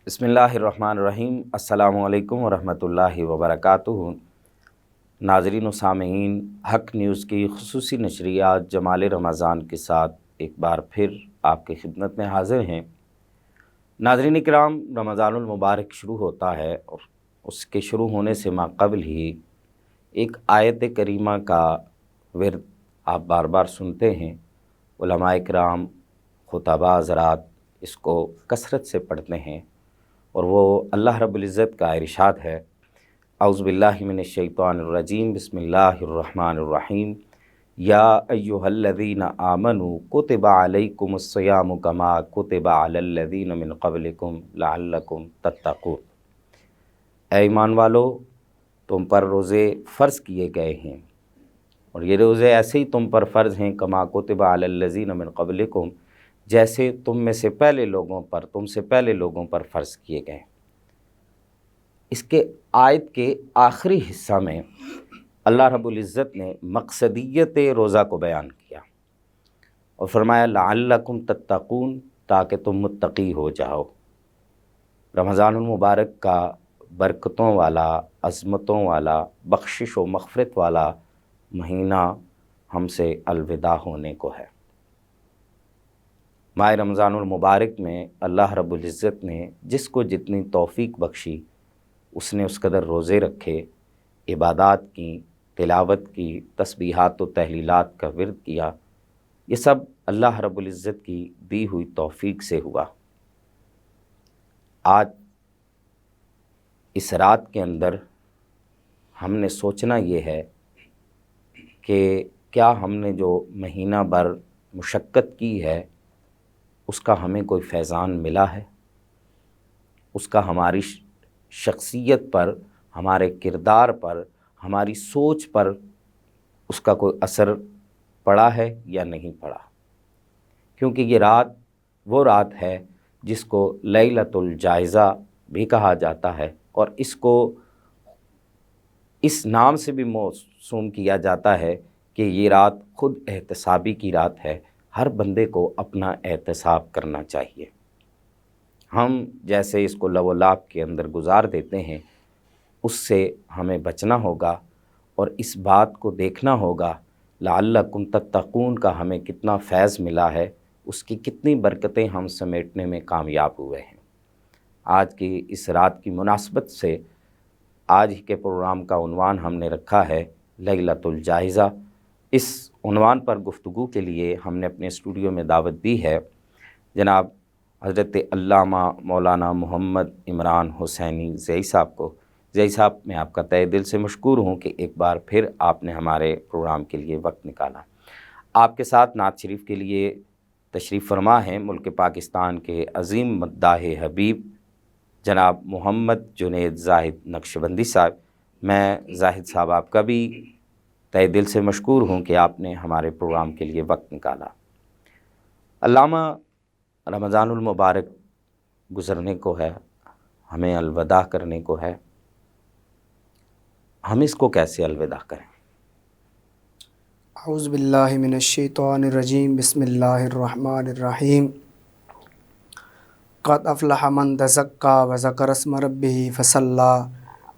بسم اللہ الرحمن الرحیم۔ السلام علیکم ورحمۃ اللہ وبرکاتہ۔ ناظرین و سامعین، حق نیوز کی خصوصی نشریات جمال رمضان کے ساتھ ایک بار پھر آپ کی خدمت میں حاضر ہیں۔ ناظرین کرام، رمضان المبارک شروع ہوتا ہے اور اس کے شروع ہونے سے ماقبل ہی ایک آیت کریمہ کا ورد آپ بار بار سنتے ہیں۔ علماء کرام، خطباء حضرات اس کو کثرت سے پڑھتے ہیں، اور وہ اللہ رب العزت کا ارشاد ہے، اعوذ باللہ من الشیطان الرجیم، بسم اللہ الرحمن الرحیم، یا ایہا الذین آمنوا کتب علیکم الصیام کما کتب علی الذین من قبلکم لعلکم تتقون۔ اے ایمان والو، تم پر روزے فرض کیے گئے ہیں، اور یہ روزے ایسے ہی تم پر فرض ہیں، کما کتب علی الذین من قبلکم، جیسے تم سے پہلے لوگوں پر فرض کیے گئے۔ اس کے آیت کے آخری حصہ میں اللہ رب العزت نے مقصدیت روزہ کو بیان کیا اور فرمایا لعلکم تتقون، تاکہ تم متقی ہو جاؤ۔ رمضان المبارک کا برکتوں والا، عظمتوں والا، بخشش و مغفرت والا مہینہ ہم سے الوداع ہونے کو ہے۔ ماہ رمضان المبارک میں اللہ رب العزت نے جس کو جتنی توفیق بخشی، اس نے اس قدر روزے رکھے، عبادات کی، تلاوت کی، تسبیحات و تحلیلات کا ورد کیا۔ یہ سب اللہ رب العزت کی دی ہوئی توفیق سے ہوا۔ آج اس رات کے اندر ہم نے سوچنا یہ ہے کہ کیا ہم نے جو مہینہ بھر مشقت کی ہے، اس کا ہمیں کوئی فیضان ملا ہے؟ اس کا ہماری شخصیت پر، ہمارے کردار پر، ہماری سوچ پر اس کا کوئی اثر پڑا ہے یا نہیں پڑا؟ کیونکہ یہ رات وہ رات ہے جس کو لیلۃ الجائزہ بھی کہا جاتا ہے، اور اس کو اس نام سے بھی موسوم کیا جاتا ہے کہ یہ رات خود احتسابی کی رات ہے۔ ہر بندے کو اپنا احتساب کرنا چاہیے۔ ہم جیسے اس کو لو و لعب کے اندر گزار دیتے ہیں، اس سے ہمیں بچنا ہوگا، اور اس بات کو دیکھنا ہوگا لعلکم تتقون کا ہمیں کتنا فیض ملا ہے، اس کی کتنی برکتیں ہم سمیٹنے میں کامیاب ہوئے ہیں۔ آج کی اس رات کی مناسبت سے آج ہی کے پروگرام کا عنوان ہم نے رکھا ہے لیلۃ الجائزہ۔ اس عنوان پر گفتگو کے لیے ہم نے اپنے اسٹوڈیو میں دعوت دی ہے جناب حضرت علامہ مولانا محمد عمران حسینی زئی صاحب کو۔ زئی صاحب، میں آپ کا تہہ دل سے مشکور ہوں کہ ایک بار پھر آپ نے ہمارے پروگرام کے لیے وقت نکالا۔ آپ کے ساتھ نعت شریف کے لیے تشریف فرما ہیں ملک پاکستان کے عظیم مداح حبیب جناب محمد جنید زاہد نقشبندی صاحب۔ میں زاہد صاحب آپ کا بھی تہہ دل سے مشکور ہوں کہ آپ نے ہمارے پروگرام کے لیے وقت نکالا۔ علامہ، رمضان المبارک گزرنے کو ہے، ہمیں الوداع کرنے کو ہے، ہم اس کو کیسے الوداع کریں؟ اعوذ باللہ من الشیطان الرجیم، بسم اللہ الرحمن الرحیم۔ قد افلح من تزکا وذکر اسم ربہ فصلی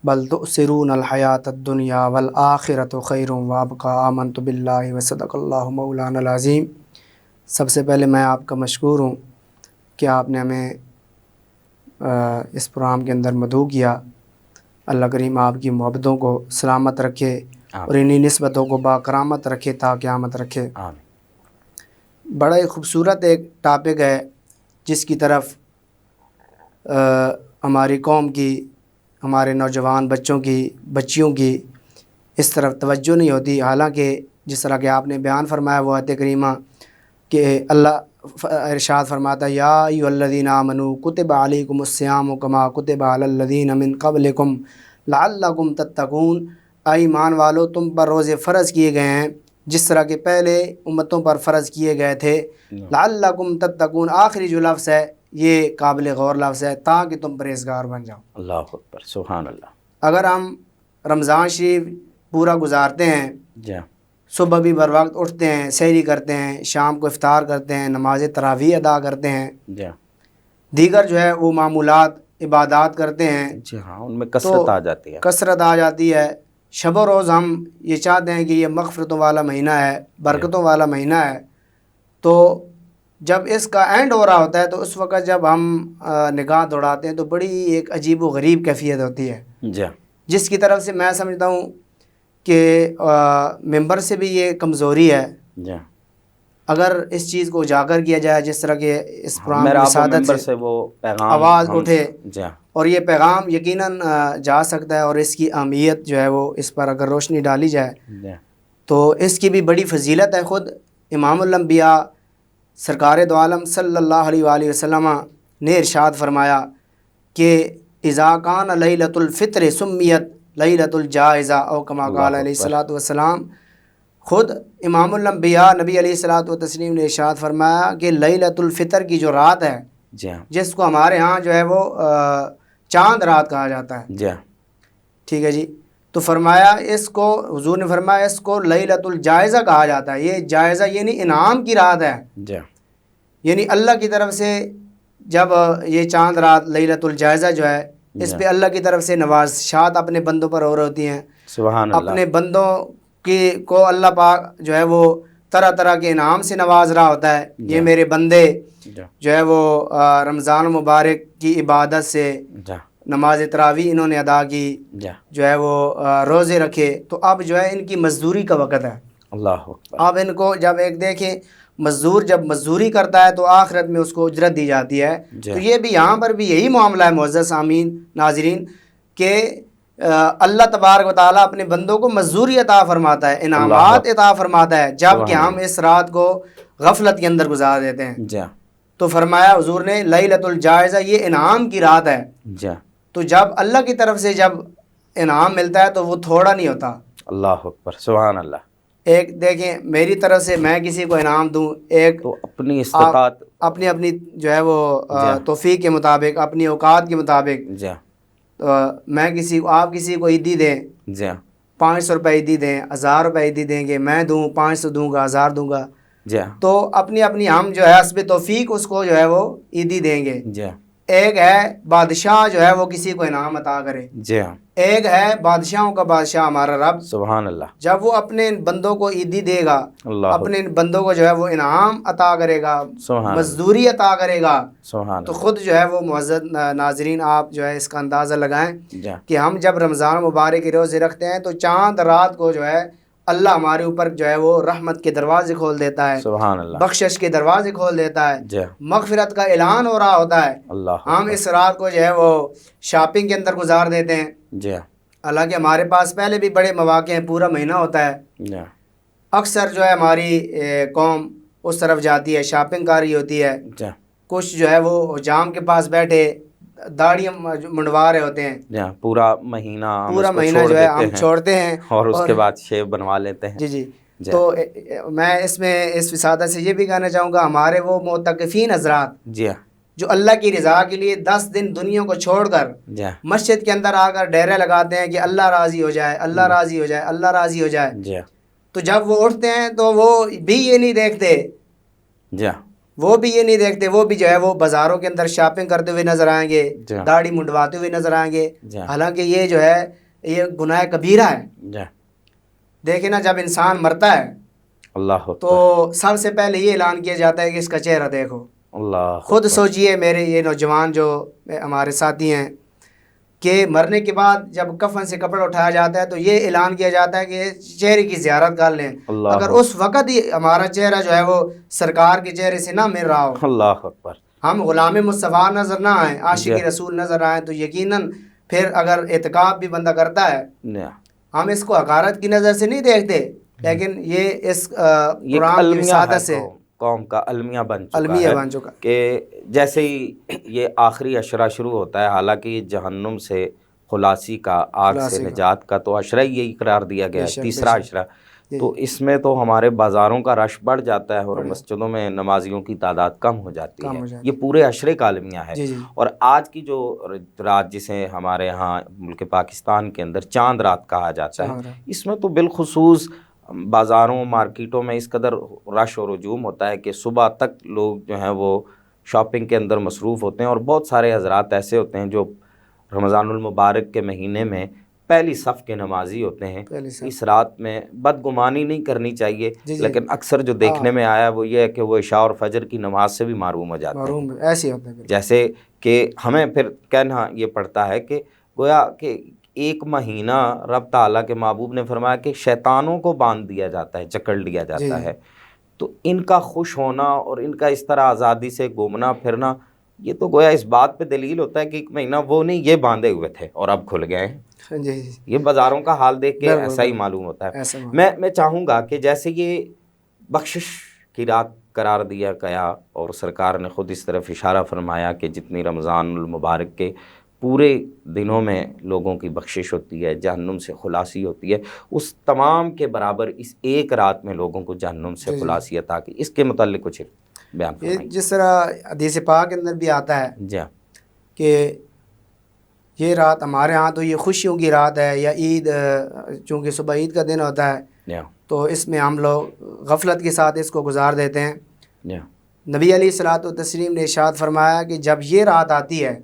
بل تؤثرون الحیاۃ الدنیا والآخرۃ خیر وابقی آمنت باللہ وصدق اللہ مولانا العظیم۔ سب سے پہلے میں آپ کا مشکور ہوں کہ آپ نے ہمیں اس پروگرام کے اندر مدعو کیا۔ اللہ کریم آپ کی محبتوں کو سلامت رکھے اور انہی نسبتوں کو باکرامت رکھے تا قیامت رکھے۔ بڑا ہی خوبصورت ایک ٹاپک ہے جس کی طرف ہماری قوم کی، ہمارے نوجوان بچوں کی، بچیوں کی اس طرف توجہ نہیں ہوتی۔ حالانکہ جس طرح کہ آپ نے بیان فرمایا وہ آیت کریمہ کہ اللہ ارشاد فرماتا ہے یا ایھا الذین آمنوا کتب علیکم الصیام کما کتب علی الذین من قبلکم لعلکم تتقون۔ اے ایمان والو، تم پر روزے فرض کیے گئے ہیں جس طرح کہ پہلے امتوں پر فرض کیے گئے تھے۔ لعلکم تتقون، آخری جو لفظ ہے یہ قابل غور لفظ ہے، تاکہ تم پرہیزگار بن جاؤ۔ اللہ اکبر، سبحان اللہ۔ اگر ہم رمضان شریف پورا گزارتے ہیں، جی، صبح بھی بر وقت اٹھتے ہیں، سحری کرتے ہیں، شام کو افطار کرتے ہیں، نماز تراویح ادا کرتے ہیں، جی، دیگر جو ہے وہ معمولات عبادات کرتے ہیں جی ہاں، ان میں کثرت آ جاتی ہے. کثرت آ جاتی ہے. شب و روز ہم یہ چاہتے ہیں کہ یہ مغفرتوں والا مہینہ ہے، برکتوں والا مہینہ ہے. تو جب اس کا اینڈ ہو رہا ہوتا ہے تو اس وقت جب ہم نگاہ دوڑاتے ہیں تو بڑی ایک عجیب و غریب کیفیت ہوتی ہے، جی جس کی طرف سے میں سمجھتا ہوں کہ ممبر سے بھی یہ کمزوری ہے. جی اگر اس چیز کو اجاگر کیا جائے، جس طرح کہ اس پروگرام کی میرا آپ وسادت ممبر سے وہ پیغام آواز ہم- اٹھے جی اور یہ پیغام یقیناً جا سکتا ہے، اور اس کی اہمیت جو ہے وہ اس پر اگر روشنی ڈالی جائے جی تو اس کی بھی بڑی فضیلت ہے. خود امام الانبیاء سرکار دو عالم صلی اللہ علیہ وآلہ وسلم نے ارشاد فرمایا کہ اذا کان لیلۃ الفطر سمیت لیلۃ الجائزہ او کما قال اللہ علیہ اکبر. الصلوۃ والسلام. خود امام الانبیاء نبی علیہ الصلوۃ والتسلیم نے ارشاد فرمایا کہ لیلۃ الفطر کی جو رات ہے، جی ہاں جس کو ہمارے ہاں جو ہے وہ چاند رات کہا جاتا ہے، جی ٹھیک ہے جی. تو فرمایا اس کو، حضور نے فرمایا اس کو لیلۃ الجائزہ کہا جاتا ہے. یہ جائزہ یعنی انعام کی رات ہے، جی یعنی اللہ کی طرف سے جب یہ چاند رات لیلۃ الجائزہ جو ہے، اس جی پہ اللہ کی طرف سے نوازشات اپنے بندوں پر ہو رہی ہوتی ہیں. سبحان اللہ. اپنے بندوں کو اللہ پاک جو ہے وہ طرح طرح کے انعام سے نواز رہا ہوتا ہے. یہ میرے بندے جی جو ہے وہ رمضان مبارک کی عبادت سے جی نماز تراویح انہوں نے ادا کی، جی جو ہے وہ روزے رکھے، تو اب جو ہے ان کی مزدوری کا وقت ہے. اللہ اکبر. اب ان کو جب ایک دیکھیں، مزدور جب مزدوری کرتا ہے تو آخرت میں اس کو اجرت دی جاتی ہے. جی. تو یہ بھی یہاں پر بھی یہی معاملہ ہے معزز سامعین ناظرین، کہ اللہ تبارک و تعالیٰ اپنے بندوں کو مزدوری عطا فرماتا ہے، انعامات عطا فرماتا ہے، جب کہ ہم اس رات کو غفلت کے اندر گزار دیتے ہیں. جی تو فرمایا حضور نے لیلۃ الجائزہ یہ انعام کی رات ہے. جی تو جب اللہ کی طرف سے جب انعام ملتا ہے تو وہ تھوڑا نہیں ہوتا. اللہ اکبر سبحان اللہ. ایک دیکھیں میری طرف سے میں کسی کو انعام دوں، ایک تو اپنی استطاعت اپنی جو ہے وہ توفیق کے مطابق، اپنی اوقات کے مطابق جی میں کسی کو، آپ کسی کو عیدی دیں، جی 500 روپے عیدی دیں، 1000 روپے عیدی دیں گے، میں دوں 500 دوں گا، 1000 دوں گا، جی تو اپنی اپنی ہم جو ہے حسب توفیق اس کو جو ہے وہ عیدی دیں گے. جی ایک ہے بادشاہ جو ہے وہ کسی کو انعام عطا کرے، جی ایک ہے بادشاہوں کا بادشاہ ہمارا رب، سبحان اللہ. جب وہ اپنے بندوں کو عیدی دے گا، اللہ اپنے بندوں کو جو ہے وہ انعام عطا کرے گا، سبحان مزدوری عطا کرے گا. سبحان تو خود جو ہے وہ معزز ناظرین آپ جو ہے اس کا اندازہ لگائیں جی کہ ہم جب رمضان مبارک کے روزے رکھتے ہیں تو چاند رات کو جو ہے اللہ ہمارے اوپر جو ہے وہ رحمت کے دروازے کھول دیتا ہے، سبحان اللہ. بخشش کے دروازے کھول دیتا ہے، جی مغفرت کا اعلان ہو رہا ہوتا ہے. اللہ ہم اس رات کو جو ہے وہ شاپنگ کے اندر گزار دیتے ہیں. جی حالانکہ ہمارے پاس پہلے بھی بڑے مواقع ہیں، پورا مہینہ ہوتا ہے. جی اکثر جو ہے ہماری قوم اس طرف جاتی ہے، شاپنگ کاری ہوتی ہے. جی کچھ جو ہے وہ حجام کے پاس بیٹھے داڑھی منڈوا رہے ہوتے ہیں. جی پورا مہینہ ہم پورا اس کو مہینہ چھوڑ جو ہے دیتے ہم ہیں چھوڑتے ہیں اور اس کے بعد شیو بنوا لیتے ہیں. جی جی. جی. تو میں اس وسادت سے یہ بھی کہنا چاہوں گا، ہمارے وہ معتکفین حضرات جی جو اللہ کی رضا کے لیے 10 دن دنیا کو چھوڑ کر جی مسجد کے اندر آ کر ڈیرے لگاتے ہیں کہ اللہ راضی ہو جائے، اللہ راضی ہو جائے، اللہ راضی ہو جائے. جی تو جب وہ اٹھتے ہیں تو وہ بھی یہ نہیں دیکھتے، جی وہ بھی یہ نہیں دیکھتے، وہ بھی جو ہے وہ بازاروں کے اندر شاپنگ کرتے ہوئے نظر آئیں گے، جی داڑھی منڈواتے ہوئے نظر آئیں گے. جی حالانکہ یہ جو ہے یہ گناہ کبیرہ ہے. جی دیکھیں نا، جب انسان مرتا ہے اللہ تو سب سے پہلے یہ اعلان کیا جاتا ہے کہ اس کا چہرہ دیکھو. اللہ خود سوچئے میرے یہ نوجوان جو ہمارے ساتھی ہیں کہ مرنے کے بعد جب کفن سے کپڑا اٹھایا جاتا ہے تو یہ اعلان کیا جاتا ہے کہ چہرے کی زیارت کر لیں. اگر اس وقت ہی ہمارا چہرہ جو ہے وہ سرکار کے چہرے سے نہ مل رہا ہو، اللہ اکبر، ہم غلام مصطفیٰ نظر نہ آئیں، عاشق رسول نظر آئیں، تو یقیناً پھر اگر اعتکاف بھی بندہ کرتا ہے، ہم اس کو حقارت کی نظر سے نہیں دیکھتے، لیکن یہ اس قرآن کی وسادت سے قوم کا المیہ بن چکا کہ جیسے ہی یہ آخری عشرہ شروع ہوتا ہے، حالانکہ یہ جہنم سے خلاصی کا، آگ سے نجات کا تو عشرہ یہی قرار دیا گیا ہے، تیسرا عشرہ. تو اس میں تو ہمارے بازاروں کا رش بڑھ جاتا ہے اور مسجدوں میں نمازیوں کی تعداد کم ہو جاتی ہے. یہ پورے عشرے کا المیہ ہے. اور آج کی جو رات جسے ہمارے ہاں ملک پاکستان کے اندر چاند رات کہا جاتا ہے، اس میں تو بالخصوص بازاروں مارکیٹوں میں اس قدر رش اور ہجوم ہوتا ہے کہ صبح تک لوگ جو ہیں وہ شاپنگ کے اندر مصروف ہوتے ہیں، اور بہت سارے حضرات ایسے ہوتے ہیں جو رمضان المبارک کے مہینے میں پہلی صف کے نمازی ہوتے ہیں۔ اس رات میں بدگمانی نہیں کرنی چاہیے، لیکن اکثر جو دیکھنے میں آیا وہ یہ ہے کہ وہ عشاء اور فجر کی نماز سے بھی محروم ہو جاتے ہیں۔ ایسے ہوتا ہے، جیسے کہ ہمیں پھر کہنا یہ پڑتا ہے کہ گویا کہ ایک مہینہ رب تعالیٰ کے محبوب نے فرمایا کہ شیطانوں کو باندھ دیا جاتا ہے، جکڑ لیا جاتا ہے، تو ان کا خوش ہونا اور ان کا اس طرح آزادی سے گھومنا پھرنا، یہ تو گویا اس بات پہ دلیل ہوتا ہے کہ ایک مہینہ وہ نہیں، یہ باندھے ہوئے تھے اور اب کھل گئے ہیں۔ یہ بازاروں کا حال دیکھ کے ایسا ہی معلوم ہوتا ہے۔ میں چاہوں گا کہ جیسے یہ بخشش کی رات قرار دیا گیا اور سرکار نے خود اس طرف اشارہ فرمایا کہ جتنی رمضان المبارک کے پورے دنوں میں لوگوں کی بخشش ہوتی ہے، جہنم سے خلاصی ہوتی ہے، اس تمام کے برابر اس ایک رات میں لوگوں کو جہنم سے خلاصی عطا کی، اس کے متعلق کچھ بیان فرمائیں۔ جس طرح حدیث پاک کے اندر بھی آتا ہے جی کہ یہ رات ہمارے ہاں تو یہ خوشیوں کی رات ہے، یا عید، چونکہ صبح عید کا دن ہوتا ہے تو اس میں ہم لوگ غفلت کے ساتھ اس کو گزار دیتے ہیں۔ نبی علیہ الصلوۃ والتسلیم نے ارشاد فرمایا کہ جب یہ رات آتی ہے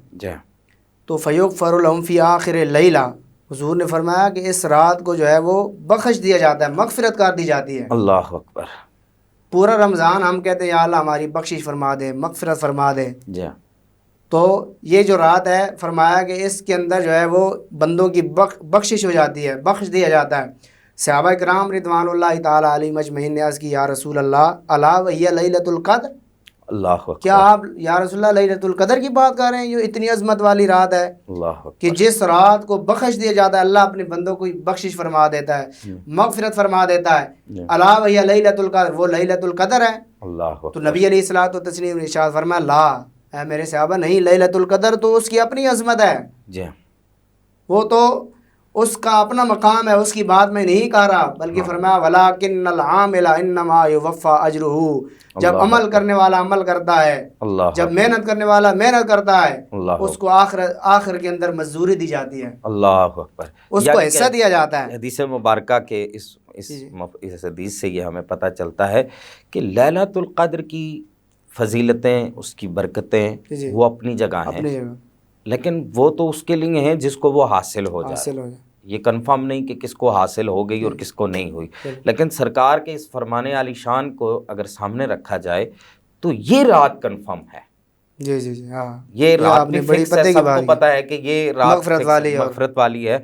تو فیغفر لہم فی آخر اللیلہ، حضور نے فرمایا کہ اس رات کو جو ہے وہ بخش دیا جاتا ہے، مغفرت کر دی جاتی ہے۔ اللہ اکبر۔ پورا رمضان ہم کہتے ہیں یا اللہ ہماری بخشش فرما دے، مغفرت فرما دے، تو یہ جو رات ہے فرمایا کہ اس کے اندر جو ہے وہ بندوں کی بخشش ہو جاتی ہے، بخش دیا جاتا ہے۔ صحابہ کرام رضوان اللہ تعالی علیہم اجمعین نے عرض کی یا رسول اللہ الا وہی لیلۃ القدر، اللہ اکبر، کیا آپ یا رسول اللہ لیلۃ القدر کی بات کر رہے ہیں؟ یہ اتنی عظمت والی رات ہے اللہ کہ جس رات کو بخش دیا جاتا ہے، اللہ اپنے بندوں کو بخشش فرما دیتا ہے، مغفرت فرما دیتا ہے۔ الا وہی لیلۃ القدر، وہ لیلۃ القدر ہے۔ اللہ تو نبی علیہ الصلوۃ والتسلیم نے ارشاد فرمایا لا، اے میرے صحابہ، نہیں، لیلۃ القدر تو اس کی اپنی عظمت ہے، جی، وہ تو اس کا اپنا مقام ہے، اس کی بات میں نہیں کہہ رہا، بلکہ فرمایا وَلَٰكِنَّ الْعَامِلَ إِنَّمَا يُوَفَّىٰ أَجْرُهُ، جب عمل کرنے والا عمل کرتا ہے، جب محنت کرنے والا محنت کرتا ہے، اس کو آخر کے اندر مزدوری دی جاتی ہے، اللہ اکبر، اس کو حصہ دیا جاتا ہے۔ حدیث مبارکہ کے اس حدیث سے یہ ہمیں پتہ چلتا ہے کہ لیلۃ القدر کی فضیلتیں، اس کی برکتیں وہ اپنی جگہ ہیں، لیکن وہ تو اس کے لیے ہیں جس کو وہ حاصل ہو جائے، یہ کنفرم نہیں کہ کس کو حاصل ہو گئی اور کس کو نہیں ہوئی، لیکن سرکار کے اس فرمان عالی شان کو اگر سامنے رکھا جائے تو یہ رات کنفرم ہے۔ جی جی جی، ہاں، یہ رات بھی فکس ہے، سب کو پتہ ہے کہ یہ رات مغفرت والی ہے،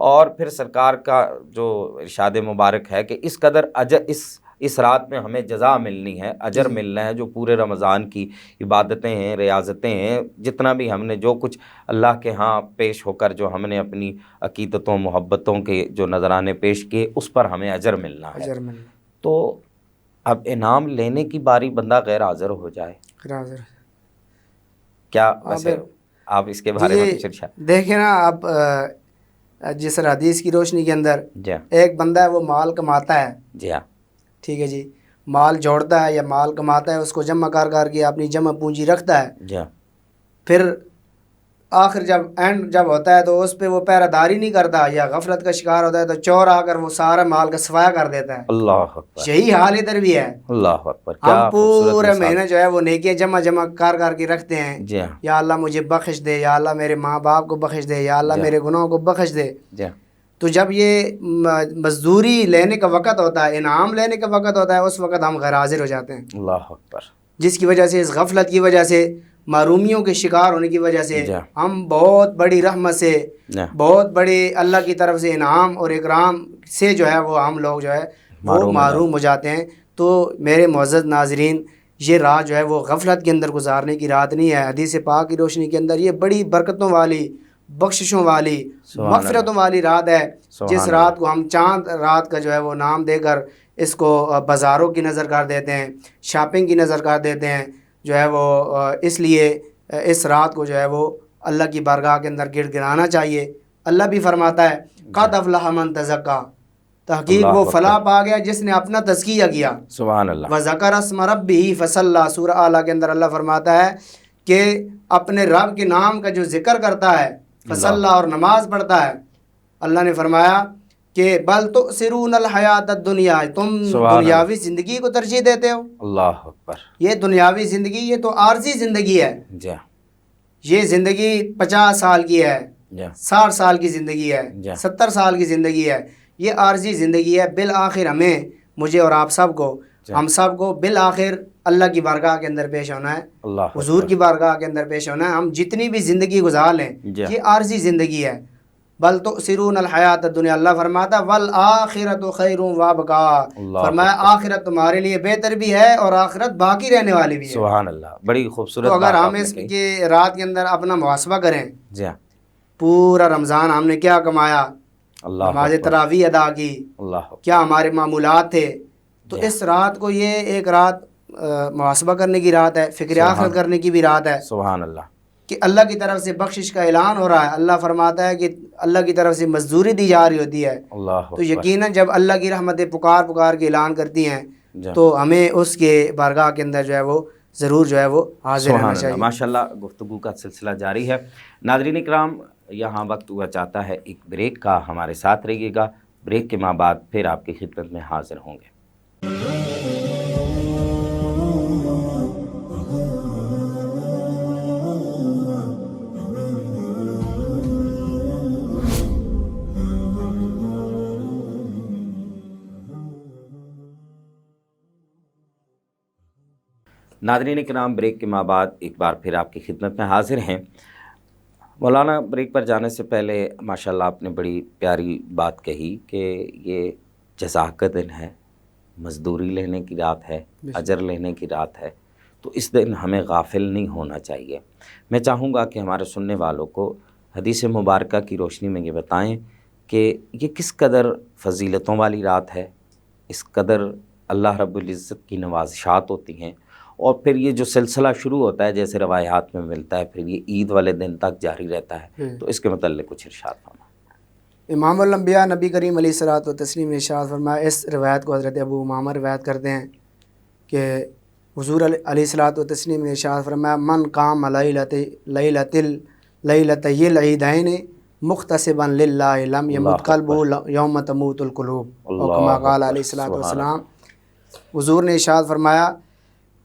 اور پھر سرکار کا جو ارشاد مبارک ہے کہ اس قدر اس رات میں ہمیں جزا ملنی ہے، اجر ملنا ہے، جو پورے رمضان کی عبادتیں ہیں، ریاضتیں ہیں، جتنا بھی ہم نے جو کچھ اللہ کے ہاں پیش ہو کر جو ہم نے اپنی عقیدتوں محبتوں کے جو نذرانے پیش کیے، اس پر ہمیں اجر ملنا ہے۔ تو اب انعام لینے کی باری بندہ غیر حاضر ہو جائے، کیا ویسے آپ اس کے بارے میں کچھ ارشاد؟ دیکھیں نا، آپ جس حدیث کی روشنی کے اندر ایک بندہ ہے وہ مال کماتا ہے، جی ہاں، ٹھیک ہے جی، مال جوڑتا ہے یا مال کماتا ہے، اس کو جمع کر کے اپنی جمع پونجی رکھتا ہے، جی ہاں، پھر آخر جب ہوتا ہے تو اس پہ وہ پہرہ داری نہیں کرتا یا غفلت کا شکار ہوتا ہے تو چور آ کر وہ سارا مال کا صفایا کر دیتا ہے۔ اللہ اکبر، یہی حال ادھر بھی ہے۔ اللہ اکبر، ہم پورے مہینے جو ہے وہ نیکیاں جمع کر کے رکھتے ہیں، جی ہاں، یا اللہ مجھے بخش دے، یا اللہ میرے ماں باپ کو بخش دے، یا اللہ میرے گناہوں کو بخش دے۔ تو جب یہ مزدوری لینے کا وقت ہوتا ہے، انعام لینے کا وقت ہوتا ہے، اس وقت ہم غیر حاضر ہو جاتے ہیں، اللہ اکبر، جس کی وجہ سے، اس غفلت کی وجہ سے، محرومیوں کے شکار ہونے کی وجہ سے ہم بہت بڑی رحمت سے، بہت بڑے اللہ کی طرف سے انعام اور اکرام سے جو ہے وہ ہم لوگ جو ہے وہ محروم ہو جاتے ہیں۔ تو میرے معزز ناظرین، یہ رات جو ہے وہ غفلت کے اندر گزارنے کی رات نہیں ہے۔ حدیث پاک کی روشنی کے اندر یہ بڑی برکتوں والی، بخششوں والی، مغفرتوں والی رات ہے، جس رات کو ہم چاند رات کا جو ہے وہ نام دے کر اس کو بازاروں کی نظر کر دیتے ہیں، شاپنگ کی نظر کر دیتے ہیں، جو ہے وہ اس لیے اس رات کو جو ہے وہ اللہ کی بارگاہ کے اندر گڑ گڑانا چاہیے۔ اللہ بھی فرماتا ہے قد افلح من تزکا، تحقیق وہ فلاح پا گیا جس نے اپنا تزکیہ کیا، سبحان اللہ، وذکر اسم ربہ فصلی، سورہ اعلیٰ کے اندر اللہ فرماتا ہے کہ اپنے رب کے نام کا جو ذکر کرتا ہے، فصلی، اور نماز پڑھتا ہے، اللہ نے فرمایا کہ بل تؤثرون الحیات الدنیا، تم دنیاوی زندگی کو ترجیح دیتے ہو. اللہ اکبر. یہ دنیاوی زندگی یہ تو عارضی زندگی ہے. جی یہ زندگی 50 سال کی ہے، جی 60 سال کی زندگی ہے، جی 70 سال کی زندگی ہے. یہ عارضی زندگی ہے. بالآخر ہمیں، مجھے اور آپ سب کو، ہم سب کو بالآخر اللہ کی بارگاہ کے اندر پیش ہونا ہے، اللہ حضور کی بارگاہ کے اندر پیش ہونا ہے. ہم جتنی بھی زندگی گزار لیں یہ عارضی زندگی ہے. بل تؤثرون الحیات الدنیا، اللہ فرماتا والآخرۃ خیر وابقا، فرمایا آخرت تمہارے لیے بہتر بھی ہے اور آخرت باقی رہنے والی بھی ہے. سبحان اللہ. بڑی خوبصورت تو اگر بات ہم آپ نے اس کہی. کے رات کے اندر اپنا محاسبہ کریں، جی پورا رمضان ہم نے کیا کمایا، اللہ نماز اکبر. تراویح ادا کی، اللہ اکبر. کیا ہمارے معمولات تھے، تو اس رات کو یہ ایک رات محاسبہ کرنے کی رات ہے، فکر آخرت کرنے کی بھی رات ہے، سبحان اللہ. کہ اللہ کی طرف سے بخشش کا اعلان ہو رہا ہے. اللہ فرماتا ہے کہ اللہ کی طرف سے مزدوری دی جا رہی ہوتی ہے. اللہ تو یقیناً جب اللہ کی رحمتیں پکار کے اعلان کرتی ہیں جی. تو ہمیں اس کے بارگاہ کے اندر جو ہے وہ ضرور جو ہے وہ حاضر رہنا سبحان اللہ. چاہیے. ماشاء اللہ. گفتگو کا سلسلہ جاری ہے. ناظرین کرام، یہاں وقت ہوا چاہتا ہے ایک بریک کا، ہمارے ساتھ رہیے گا. بریک کے بعد پھر آپ کی خدمت میں حاضر ہوں گے. ناظرین کرام، بریک کے بعد ایک بار پھر آپ کی خدمت میں حاضر ہیں. مولانا، بریک پر جانے سے پہلے ماشاءاللہ آپ نے بڑی پیاری بات کہی کہ یہ جزا کا دن ہے، مزدوری لینے کی رات ہے، اجر لینے کی رات ہے. تو اس دن ہمیں غافل نہیں ہونا چاہیے. میں چاہوں گا کہ ہمارے سننے والوں کو حدیث مبارکہ کی روشنی میں یہ بتائیں کہ یہ کس قدر فضیلتوں والی رات ہے، اس قدر اللہ رب العزت کی نوازشات ہوتی ہیں، اور پھر یہ جو سلسلہ شروع ہوتا ہے جیسے روایات میں ملتا ہے، پھر یہ عید والے دن تک جاری رہتا ہے. تو اس کے متعلق کچھ ارشاد فرمائیں. امام الانبیاء نبی کریم علیہ الصلوۃ والتسلیم نے ارشاد فرمایا، اس روایت کو حضرت ابو امامہ روایت کرتے ہیں کہ حضور علیہ الصلوۃ والتسلیم نے ارشاد فرمایا، من قام لیلۃ العیدین مختصبا للہ لم یمت قلبہ یوم تموت القلوب، اور کما قال علیہ الصلوۃ والسلام. حضور نے ارشاد فرمایا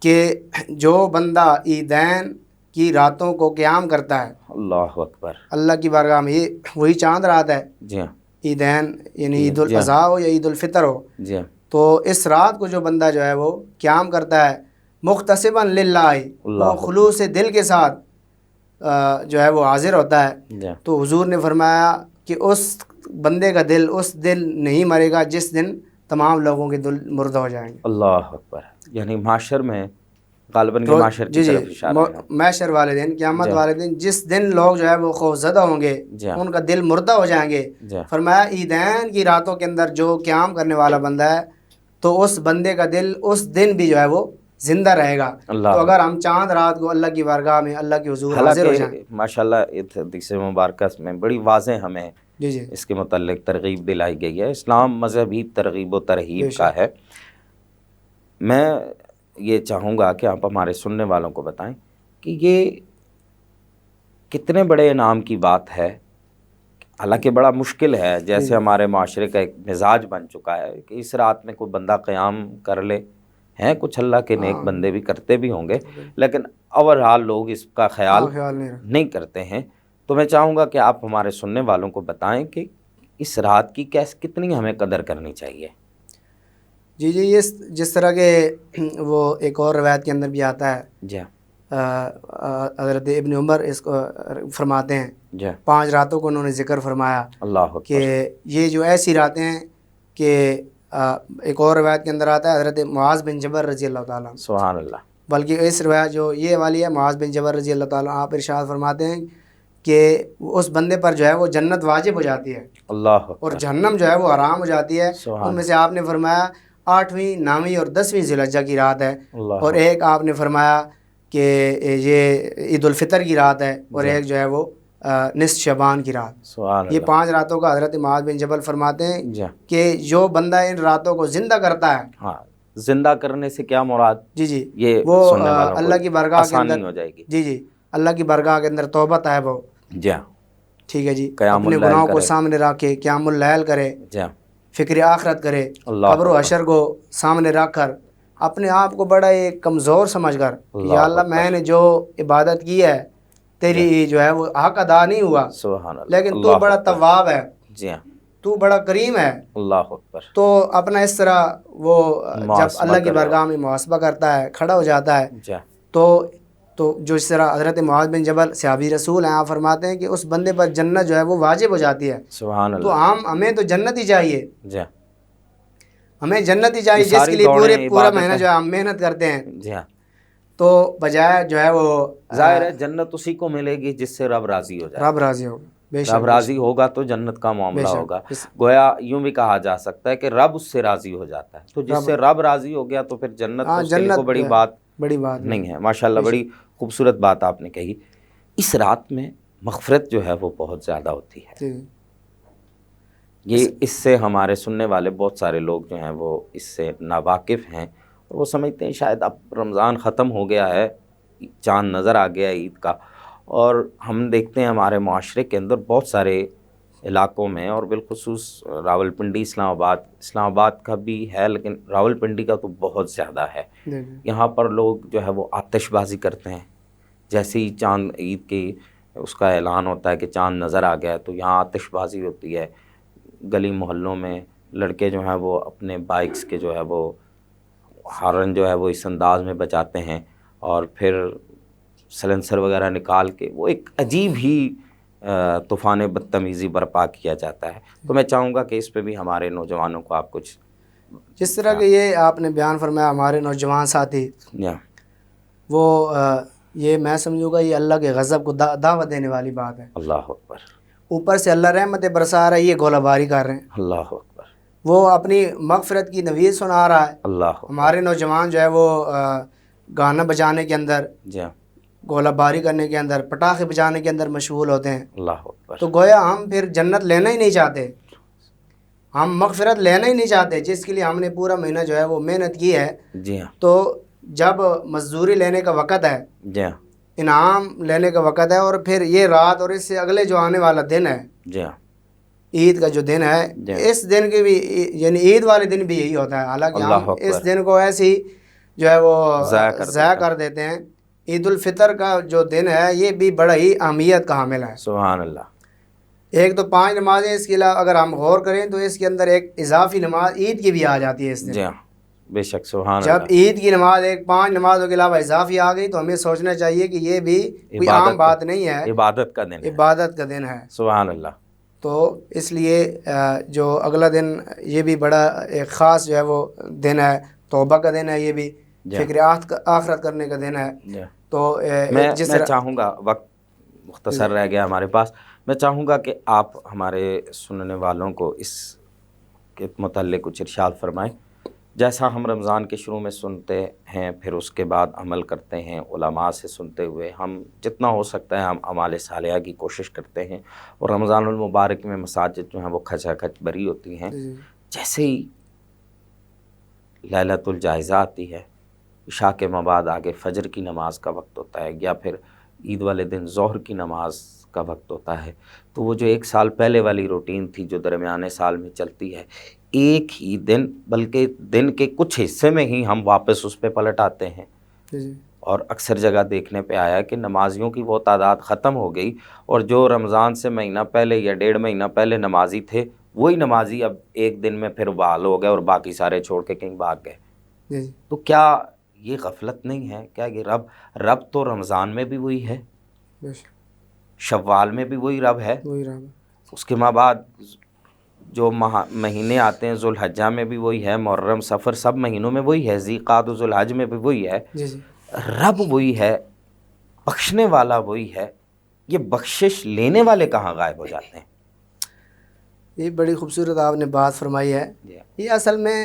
کہ جو بندہ عیدین کی راتوں کو قیام کرتا ہے، اللہ اکبر، اللہ کی بارگاہ میں، یہ وہی چاند رات ہے، جی ہاں، عیدین یعنی عید الاضحیٰ ہو یا عید الفطر ہو، جی ہاں، تو اس رات کو جو بندہ جو ہے وہ قیام کرتا ہے مختصبا للہ، وہ خلوص دل کے ساتھ جو ہے وہ حاضر ہوتا ہے، تو حضور نے فرمایا کہ اس بندے کا دل اس دن نہیں مرے گا جس دن تمام لوگوں کے دل مردہ ہو جائیں گے. اللہ اکبر. یعنی معاشر میں غالباً یہ معاشر کی طرف اشارہ ہے. محشر والے دن، قیامت والے دن، جس دن لوگ جو ہے وہ خوف زدہ ہوں گے، ان کا دل مردہ ہو جائیں گے. فرمایا عیدین کی راتوں کے اندر جو قیام کرنے والا بندہ ہے تو اس بندے کا دل اس دن بھی جو ہے وہ زندہ رہے گا. تو اگر ہم چاند رات کو اللہ کی بارگاہ میں اللہ کے حضور حاضر ہو جائیں، ماشاءاللہ اس حدیث مبارکہ میں بڑی واضح ہمیں اس کے متعلق ترغیب دلائی گئی ہے. اسلام مذہب ہی ترغیب و ترہیب کا ہے. میں یہ چاہوں گا کہ آپ ہمارے سننے والوں کو بتائیں کہ یہ کتنے بڑے انعام کی بات ہے. حالانکہ بڑا مشکل ہے، جیسے ہمارے معاشرے کا ایک مزاج بن چکا ہے کہ اس رات میں کوئی بندہ قیام کر لے. ہیں کچھ اللہ کے نیک بندے بھی کرتے بھی ہوں گے، لیکن اوورآل لوگ اس کا خیال نہیں کرتے ہیں. تو میں چاہوں گا کہ آپ ہمارے سننے والوں کو بتائیں کہ اس رات کی کتنی ہمیں قدر کرنی چاہیے. جی یہ جس طرح کے وہ ایک اور روایت کے اندر بھی آتا ہے، جی حضرت ابن عمر اس کو فرماتے ہیں، جی 5 راتوں کو انہوں نے ذکر فرمایا اللہ کہ یہ جو ایسی راتیں ہیں کہ ایک اور روایت کے اندر آتا ہے حضرت معاذ بن جبل رضی اللہ تعالیٰ، سبحان اللہ، بلکہ اس روایت جو یہ والی ہے معاذ بن جبل رضی اللہ تعالیٰ، آپ ارشاد فرماتے ہیں کہ اس بندے پر جو ہے وہ جنت واجب ہو جاتی ہے، اللہ، اور جہنم جو ہے وہ حرام ہو جاتی ہے. ان میں سے آپ نے فرمایا 8ویں 9ویں اور 10ویں ذی الحجہ کی رات ہے، اور ایک آپ نے فرمایا کہ یہ عید الفطر کی رات ہے، اور ایک جو ہے وہ نصف شعبان کی رات. یہ 5 راتوں کا حضرت معاذ بن جبل فرماتے ہیں کہ جو بندہ ان راتوں کو زندہ کرتا ہے. ہاں، زندہ کرنے سے کیا مراد؟ جی یہ وہ اللہ کی بارگاہ کے اندر ہو جائے گی. جی اللہ کی بارگاہ کے اندر توبہ طیب ہو. جی ٹھیک ہے جی، اپنے گناہوں کو سامنے رکھے، قیام اللیل کرے. فکر آخرت کرے، اللہ قبر و حشر کو سامنے رکھ کر اپنے آپ کو بڑا ایک کمزور سمجھ کر یا اللہ میں نے جو عبادت کی ہے تیری جو ہے وہ حق ادا نہیں ہوا، سبحان اللہ، لیکن تو بڑا تواب ہے، جی ہاں، تو بڑا کریم ہے، اللہ اکبر، تو اپنا اس طرح وہ جب اللہ کی بارگاہ میں محاسبہ کرتا ہے، کھڑا ہو جاتا ہے، جی تو جو اس طرح حضرت معاذ بن جبل صحابی رسول ہیں، آپ فرماتے ہیں کہ اس بندے پر جنت جو ہے وہ واجب ہو جاتی ہے، سبحان تو اللہ، ہمیں تو جنت ہی چاہیے، جی ہمیں جنت ہی چاہیے یہ جس ساری کے لیے دوڑیں پورا مہینہ عبادتیں، جو ہے ہم محنت کرتے ہیں، جی ہاں، تو بجائے جو ہے وہ ظاہر ہے جنت اسی کو ملے گی جس سے رب راضی ہو جائے، رب راضی ہوگا، بے شک رب راضی ہوگا تو جنت کا معاملہ بے شک ہوگا، گویا یوں بھی کہا جا سکتا ہے کہ رب اس سے راضی ہو جاتا ہے، تو جس سے رب راضی ہو گیا تو پھر جنت تو ہاں اس کے لیے کوئی بڑی بات نہیں ہے، ماشاءاللہ بڑی خوبصورت بات آپ نے کہی۔ اس رات میں مغفرت جو ہے وہ بہت زیادہ ہوتی ہے، یہ اس سے ہمارے سننے والے بہت سارے لوگ جو ہیں وہ اس سے ناواقف ہیں، اور وہ سمجھتے ہیں شاید اب رمضان ختم ہو گیا ہے، چاند نظر آ گیا ہے عید کا، اور ہم دیکھتے ہیں ہمارے معاشرے کے اندر بہت سارے علاقوں میں، اور بالخصوص راولپنڈی اسلام آباد کا بھی ہے، لیکن راولپنڈی کا تو بہت زیادہ ہے، یہاں پر لوگ جو ہے وہ آتش بازی کرتے ہیں، جیسے ہی چاند عید کی اس کا اعلان ہوتا ہے کہ چاند نظر آ گیا ہے تو یہاں آتش بازی ہوتی ہے، گلی محلوں میں لڑکے جو ہیں وہ اپنے بائکس کے جو ہے وہ ہارن جو ہے وہ اس انداز میں بجاتے ہیں، اور پھر سلنسر وغیرہ نکال کے وہ ایک عجیب ہی طوفان بدتمیزی برپا کیا جاتا ہے، تو میں چاہوں گا کہ اس پہ بھی ہمارے نوجوانوں کو آپ کچھ جس طرح کہ یہ آپ نے بیان فرمایا ہمارے نوجوان ساتھی، وہ یہ میں سمجھوں گا یہ اللہ کے غضب کو دعوت دینے والی بات ہے، اللہ اکبر، اوپر سے اللہ رحمت برسا رہا ہے، یہ گولہ باری کر رہے ہیں، اللہ اکبر، وہ اپنی مغفرت کی نوید سنا رہا ہے، اللہ اکبر، ہمارے نوجوان جو ہے وہ گانا بجانے کے اندر، جی گولہ باری کرنے کے اندر، پٹاخے بجانے کے اندر مشغول ہوتے ہیں، اللہ اکبر، تو گویا ہم پھر جنت لینا ہی نہیں چاہتے، ہم مغفرت لینا ہی نہیں چاہتے جس کے لیے ہم نے پورا مہینہ جو ہے وہ محنت کی ہے، جی ہاں، تو جب مزدوری لینے کا وقت ہے، جی ہاں، انعام لینے کا وقت ہے، اور پھر یہ رات اور اس سے اگلے جو آنے والا دن ہے، جی ہاں، عید کا جو دن ہے، اس دن کے بھی یعنی عید والے دن بھی یہی ہوتا ہے، حالانکہ ہم اس دن کو ایسی جو ہے وہ ضائع کر دیتے ہیں۔ عید الفطر کا جو دن ہے یہ بھی بڑا ہی اہمیت کا حامل ہے، سبحان اللہ، ایک تو 5 نمازیں، اس کے علاوہ اگر ہم غور کریں تو اس کے اندر ایک اضافی نماز عید کی بھی آ جاتی ہے اس دن، جی ہاں، بے شک، سبحان جب اللہ، عید کی نماز ایک 5 نمازوں کے علاوہ اضافی آ گئی تو ہمیں سوچنا چاہیے کہ یہ بھی کوئی عام بات نہیں ہے، عبادت کا دن ہے، عبادت کا دن ہے، سبحان اللہ، تو اس لیے جو اگلا دن یہ بھی بڑا ایک خاص جو ہے وہ دن ہے، توبہ کا دن ہے، یہ بھی فکر آخرت کرنے کا دن ہے، تو میں چاہوں گا، وقت مختصر رہ گیا ہمارے پاس، میں چاہوں گا کہ آپ ہمارے سننے والوں کو اس کے متعلق کچھ ارشاد فرمائیں، جیسا ہم رمضان کے شروع میں سنتے ہیں، پھر اس کے بعد عمل کرتے ہیں، علماء سے سنتے ہوئے ہم جتنا ہو سکتا ہے ہم اعمال صالحہ کی کوشش کرتے ہیں، اور رمضان المبارک میں مساجد جو ہیں وہ کھچا کھچ بھری ہوتی ہیں، جیسے ہی لیلۃ الجائزہ آتی ہے، عشاء کے بعد آگے فجر کی نماز کا وقت ہوتا ہے، یا پھر عید والے دن ظہر کی نماز کا وقت ہوتا ہے، تو وہ جو 1 سال پہلے والی روٹین تھی جو درمیانے سال میں چلتی ہے، ایک ہی دن بلکہ دن کے کچھ حصے میں ہی ہم واپس اس پہ پلٹ آتے ہیں، اور اکثر جگہ دیکھنے پہ آیا کہ نمازیوں کی وہ تعداد ختم ہو گئی، اور جو رمضان سے مہینہ پہلے یا 1.5 مہینہ پہلے نمازی تھے وہی نمازی اب ایک دن میں پھر بحال ہو گئے اور باقی سارے چھوڑ کے کہیں بھاگ گئے، تو کیا یہ غفلت نہیں ہے؟ کیا یہ رب تو رمضان میں بھی وہی ہے، شوال میں بھی وہی رب ہے، اس کے بعد جو مہینے آتے ہیں ذوالحجہ میں بھی وہی ہے، محرم صفر سب مہینوں میں وہی ہے، ذی قعد و ذوالحج میں بھی وہی ہے، رب وہی ہے، بخشنے والا وہی ہے، یہ بخشش لینے والے کہاں غائب ہو جاتے ہیں؟ یہ بڑی خوبصورت آپ نے بات فرمائی ہے، یہ اصل میں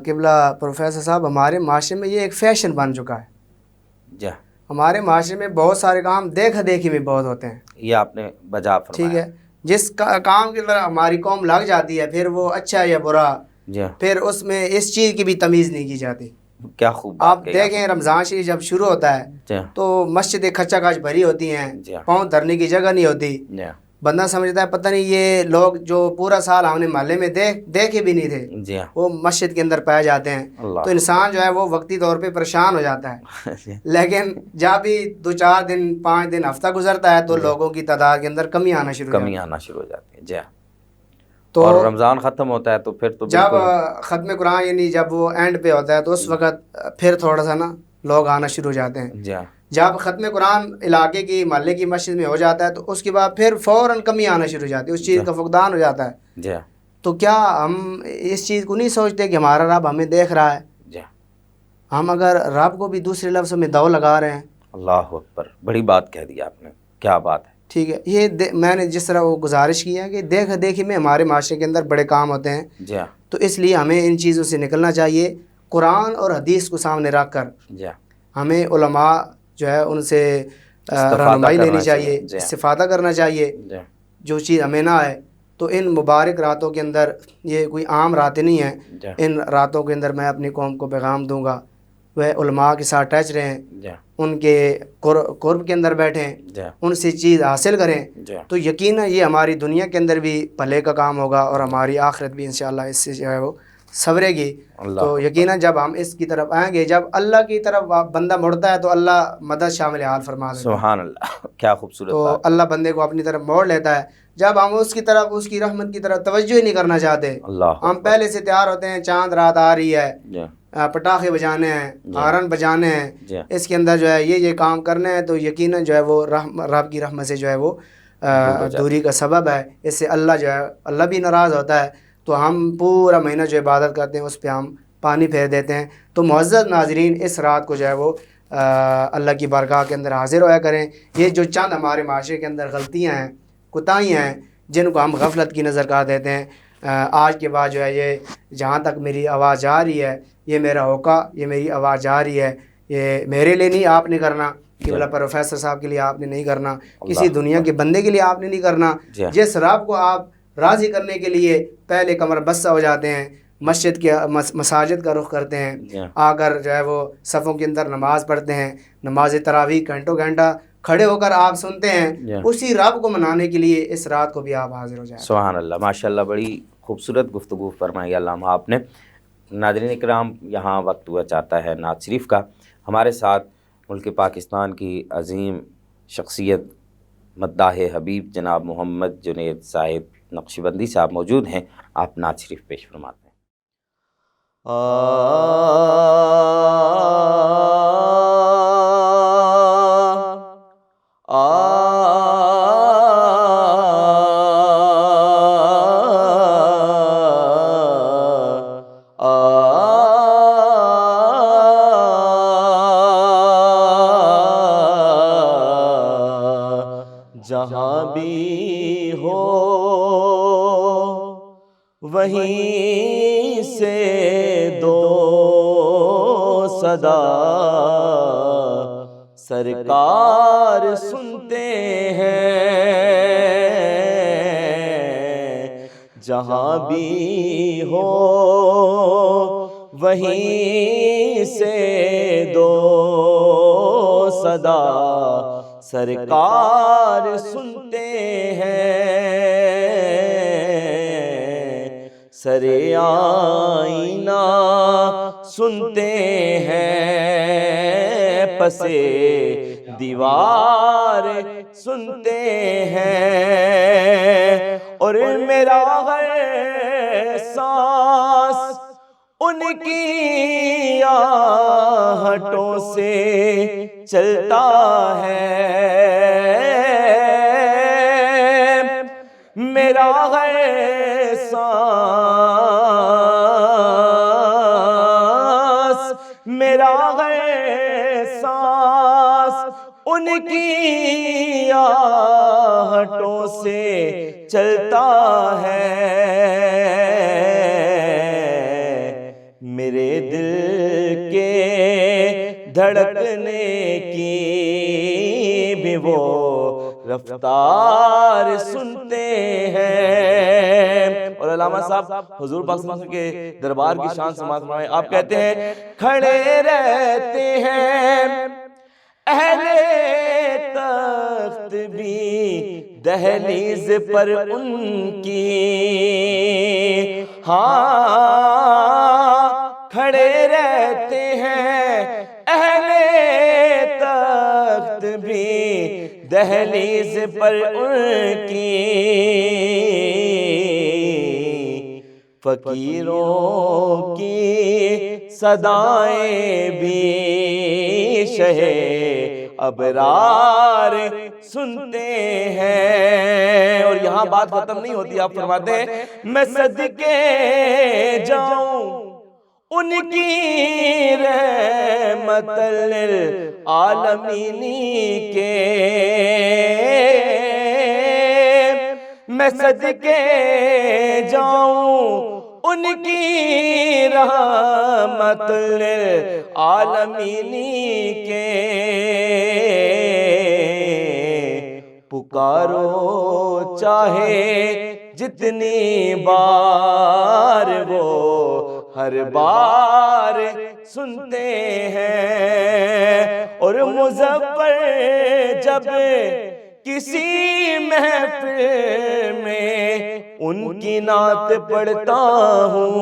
قبلہ پروفیسر صاحب ہمارے معاشرے میں یہ ایک فیشن بن چکا ہے، ہمارے معاشرے میں بہت سارے کام دیکھا دیکھی میں بہت ہوتے ہیں، یہ آپ نے بجا فرمایا، ٹھیک ہے، جس کام کی طرح ہماری قوم لگ جاتی ہے پھر وہ اچھا یا برا، پھر اس میں اس چیز کی بھی تمیز نہیں کی جاتی، کیا خوب آپ دیکھیں رمضان شریف جب شروع ہوتا ہے تو مسجدیں کھچا کھچ بھری ہوتی ہیں، پاؤں دھرنے کی جگہ نہیں ہوتی، بندہ سمجھتا ہے پتہ نہیں یہ لوگ جو پورا سال ہم نے محلے میں دیکھے بھی نہیں تھے جی ہاں وہ مسجد کے اندر پائے جاتے ہیں، اللہ تو انسان جو ہے وہ وقتی طور پہ پریشان ہو جاتا ہے۔ لیکن جب بھی 2-4 دن 5 دن ہفتہ گزرتا ہے تو لوگوں کی تعداد کے اندر کمی آنا شروع ہو جاتی ہے۔ جی ہاں، تو اور رمضان ختم ہوتا ہے تو پھر تو جب بالکل ختم قرآن یعنی جب وہ اینڈ پہ ہوتا ہے تو اس وقت پھر تھوڑا سا نا لوگ آنا شروع ہو جاتے ہیں۔ جی ہاں جب ختم قرآن علاقے کی محلے کی مسجد میں ہو جاتا ہے تو اس کے بعد پھر فوراً کمی آنا شروع ہو جاتی ہے، اس چیز کا فقدان ہو جاتا ہے۔ جی ہاں تو کیا ہم اس چیز کو نہیں سوچتے کہ ہمارا رب ہمیں دیکھ رہا ہے؟ جی ہاں، ہم اگر رب کو بھی دوسرے لفظ میں دو لگا رہے ہیں۔ اللہ اکبر، بڑی بات کہہ دی آپ نے، کیا بات ہے۔ ٹھیک ہے، یہ میں نے جس طرح وہ گزارش کی ہے کہ دیکھا دیکھی میں ہمارے معاشرے کے اندر بڑے کام ہوتے ہیں، جی ہاں تو اس لیے ہمیں ان چیزوں سے نکلنا چاہیے۔ قرآن اور حدیث کو سامنے رکھ کر جی ہاں، ہمیں علماء جو ہے ان سے رہنمائی لینی چاہیے، استفادہ کرنا چاہیے۔ جی ہاں جو چیز ہمیں نہ آئے تو ان مبارک راتوں کے اندر، یہ کوئی عام راتیں نہیں ہیں، جی ہاں ان راتوں کے اندر میں اپنی قوم کو پیغام دوں گا وہ علماء کے ساتھ ٹچ رہیں، جی ہاں ان کے قرب کے اندر بیٹھیں، جی ہاں ان سے چیز حاصل کریں، جی ہاں، تو یقیناً یہ ہماری دنیا کے اندر بھی بھلے کا کام ہوگا اور ہماری آخرت بھی انشاءاللہ اس سے جو ہے وہ سنورے گی۔ اللہ تو یقیناً جب ہم اس کی طرف آئیں گے، جب اللہ کی طرف بندہ مڑتا ہے تو اللہ مدد شامل حال فرما دیتا ہے۔ سبحان اللہ، کیا خوبصورت تو بات۔ اللہ بندے کو اپنی طرف موڑ لیتا ہے۔ جب ہم اس کی طرف، اس کی رحمت کی طرف توجہ ہی نہیں کرنا چاہتے، اللہ ہم پہلے سے تیار ہوتے ہیں، چاند رات آ رہی ہے، جی ہاں پٹاخے بجانے ہیں، ہارن بجانے ہیں، جی ہاں اس کے اندر جو ہے یہ کام کرنے ہیں، تو یقیناً جو ہے وہ رب کی رحمت سے جو ہے وہ دوری کا سبب ہے۔ اس سے اللہ جو ہے اللہ بھی ناراض ہوتا ہے، تو ہم پورا مہینہ جو عبادت کرتے ہیں اس پہ ہم پانی پھیر دیتے ہیں۔ تو معزز ناظرین، اس رات کو جو ہے وہ اللہ کی بارگاہ کے اندر حاضر ہویا کریں۔ یہ جو چند ہمارے معاشرے کے اندر غلطیاں ہیں، کوتاہیاں ہیں، جن کو ہم غفلت کی نظر کر دیتے ہیں، آج کے بعد جو ہے یہ جہاں تک میری آواز جا رہی ہے، یہ میرا ہوکا، یہ میری آواز جا رہی ہے، یہ میرے لیے نہیں آپ نے کرنا، کہ بلا پروفیسر صاحب کے لیے آپ نے نہیں کرنا، کسی دنیا کے بندے کے لیے آپ نے نہیں کرنا۔ جس رب کو آپ راضی کرنے کے لیے پہلے کمر بستہ ہو جاتے ہیں، مساجد کا رخ کرتے ہیں، آ کر جو ہے وہ صفوں کے اندر نماز پڑھتے ہیں، نماز تراویح گھنٹوں گھنٹہ کھڑے ہو کر آپ سنتے ہیں، اسی رب کو منانے کے لیے اس رات کو بھی آپ حاضر ہو جائیں۔ سبحان اللہ، ماشاءاللہ، بڑی خوبصورت گفتگو فرمائی علامہ آپ نے۔ ناظرین اکرام، یہاں وقت ہوا چاہتا ہے نعت شریف کا۔ ہمارے ساتھ ملک پاکستان کی عظیم شخصیت مداح حبیب جناب محمد جنید صاحب نقشبندی صاحب موجود ہیں، آپ نعت شریف پیش فرماتے ہیں۔ جہاں بھی ہو وہیں سے دو صدا، سرکار سنتے ہیں۔ جہاں بھی ہو وہیں سے دو صدا، سرکار سنتے ہیں۔ سر آئینہ سنتے ہیں، پسے دیوار سنتے ہیں، اور میرا ہر سانس ان کی آہٹوں سے چلتا ہے۔ میرا ہر سانس، میرا ہر سانس ان کی آہٹوں سے چلتا ہے۔ میرے دل کے دھڑکنے کی بھی وہ رفتار سنتے ہیں۔ اور علامہ صاحب حضور پاک صلی اللہ علیہ وسلم کے دربار کی شان سماعت فرمائیں۔ آپ کہتے ہیں کھڑے رہتے ہیں اہل تخت بھی دہلیز پر ان کی، ہاں کھڑے رہتے ہیں اہل تخت بھی دہلیز پر ان کی، فقیروں کی صدائیں بھی شہ ابرار سنتے ہیں۔ اور یہاں بات ختم نہیں ہوتی، آپ فرماتے ہیں میں صدقے جاؤں ان کی رحمت للعالمین کے، میں صدقے جاؤں ان کی رحمت للعالمین کے، پکارو چاہے جتنی بار وہ ہر بار سنتے ہیں۔ اور مظفر جب کسی محفل میں ان کی نعت پڑھتا ہوں،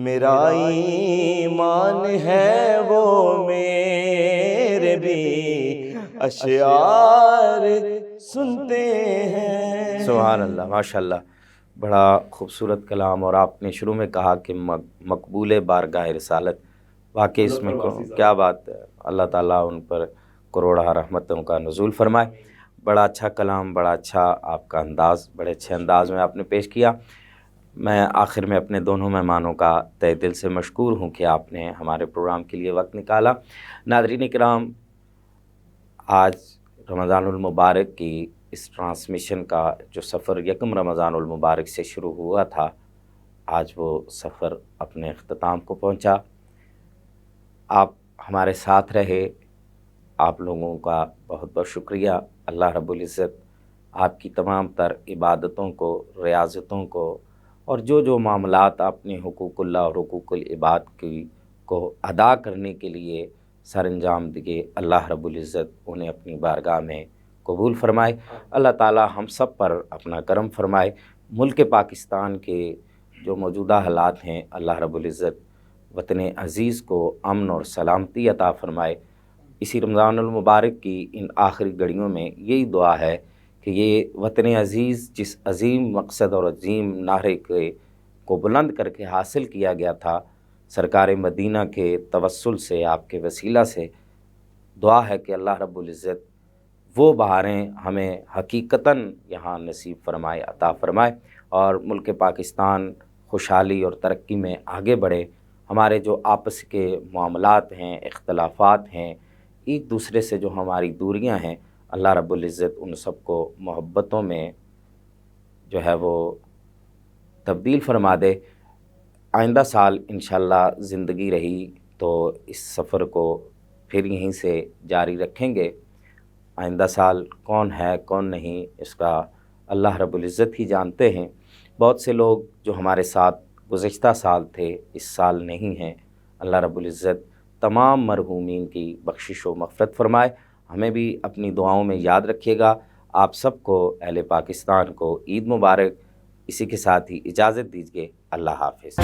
میرا ایمان ہے وہ میرے بھی اشعار سنتے ہیں۔ سبحان اللہ، ماشاءاللہ، بڑا خوبصورت کلام۔ اور آپ نے شروع میں کہا کہ مقبول بارگاہ رسالت، واقعی اس میں کیا بات ہے، اللہ تعالیٰ ان پر کروڑہ رحمتوں کا نزول فرمائے۔ بڑا اچھا کلام، بڑا اچھا آپ کا انداز، بڑے اچھے انداز میں آپ نے پیش کیا۔ میں آخر میں اپنے دونوں مہمانوں کا تہ دل سے مشکور ہوں کہ آپ نے ہمارے پروگرام کے لیے وقت نکالا۔ ناظرین کرام، آج رمضان المبارک کی اس ٹرانسمیشن کا جو سفر یکم رمضان المبارک سے شروع ہوا تھا، آج وہ سفر اپنے اختتام کو پہنچا۔ آپ ہمارے ساتھ رہے، آپ لوگوں کا بہت بہت شکریہ۔ اللہ رب العزت آپ کی تمام تر عبادتوں کو، ریاضتوں کو، اور جو معاملات آپ نے حقوق اللہ اور حقوق العباد کی کو ادا کرنے کے لیے سر انجام دیے، اللہ رب العزت انہیں اپنی بارگاہ میں قبول فرمائے۔ اللہ تعالی ہم سب پر اپنا کرم فرمائے۔ ملک پاکستان کے جو موجودہ حالات ہیں، اللہ رب العزت وطن عزیز کو امن اور سلامتی عطا فرمائے۔ اسی رمضان المبارک کی ان آخری گھڑیوں میں یہی دعا ہے کہ یہ وطن عزیز جس عظیم مقصد اور عظیم نعرے کو بلند کر کے حاصل کیا گیا تھا، سرکار مدینہ کے توسل سے، آپ کے وسیلہ سے دعا ہے کہ اللہ رب العزت وہ بہاریں ہمیں حقیقتاً یہاں نصیب فرمائے، عطا فرمائے، اور ملک پاکستان خوشحالی اور ترقی میں آگے بڑھے۔ ہمارے جو آپس کے معاملات ہیں، اختلافات ہیں، ایک دوسرے سے جو ہماری دوریاں ہیں، اللہ رب العزت ان سب کو محبتوں میں جو ہے وہ تبدیل فرما دے۔ آئندہ سال انشاءاللہ زندگی رہی تو اس سفر کو پھر یہیں سے جاری رکھیں گے۔ آئندہ سال کون ہے کون نہیں، اس کا اللہ رب العزت ہی جانتے ہیں۔ بہت سے لوگ جو ہمارے ساتھ گزشتہ سال تھے، اس سال نہیں ہیں، اللہ رب العزت تمام مرحومین کی بخشش و مغفرت فرمائے۔ ہمیں بھی اپنی دعاؤں میں یاد رکھیے گا۔ آپ سب کو، اہل پاکستان کو عید مبارک۔ اسی کے ساتھ ہی اجازت دیجیے، اللہ حافظ۔